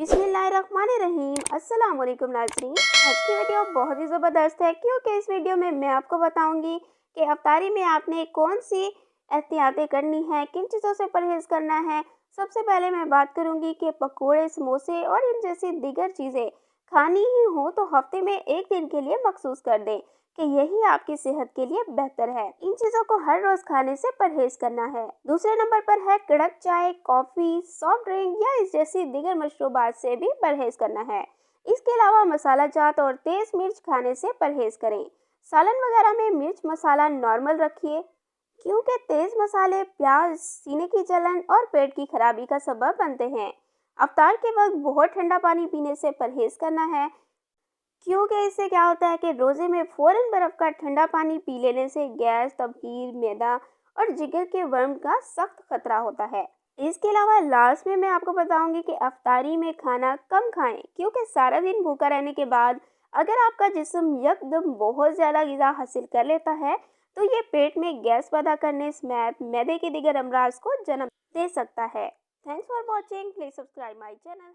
बिस्मिल्लाहिर्रहमानिर्रहीम। अस्सलाम वालेकुम नाज़रीन। आज की वीडियो बहुत ही ज़बरदस्त है क्योंकि इस वीडियो में मैं आपको बताऊंगी कि अफ्तारी में आपने कौन सी एहतियातें करनी है, किन चीज़ों से परहेज़ करना है। सबसे पहले मैं बात करूंगी कि पकोड़े, समोसे और इन जैसी दीगर चीज़ें खानी ही हो तो हफ्ते में एक दिन के लिए मखसूस कर दें कि यही आपकी सेहत के लिए बेहतर है। इन चीज़ों को हर रोज़ खाने से परहेज करना है। दूसरे नंबर पर है कड़क चाय, कॉफ़ी, सॉफ्ट ड्रिंक या इस जैसी दीगर मशरूबात से भी परहेज करना है। इसके अलावा मसाला जात और तेज़ मिर्च खाने से परहेज करें। सालन वगैरह में मिर्च मसाला नॉर्मल रखिए क्योंकि तेज़ मसाले प्याज, सीने की जलन और पेट की खराबी का सबब बनते हैं। अफ्तार के वक्त बहुत ठंडा पानी पीने से परहेज करना है क्योंकि इससे क्या होता है कि रोज़े में फ़ौरन बर्फ़ का ठंडा पानी पी लेने से गैस, तबखीर, मैदा और जिगर के वर्म का सख्त खतरा होता है। इसके अलावा लास्ट में मैं आपको बताऊंगी कि अफ्तारी में खाना कम खाएं क्योंकि सारा दिन भूखा रहने के बाद अगर आपका जिस्म यकदम बहुत ज़्यादा ग़िज़ा हासिल कर लेता है तो ये पेट में गैस पैदा करने समेत मैदे के दीगर अमराज को जन्म दे सकता है। Thanks for watching. Please subscribe my channel.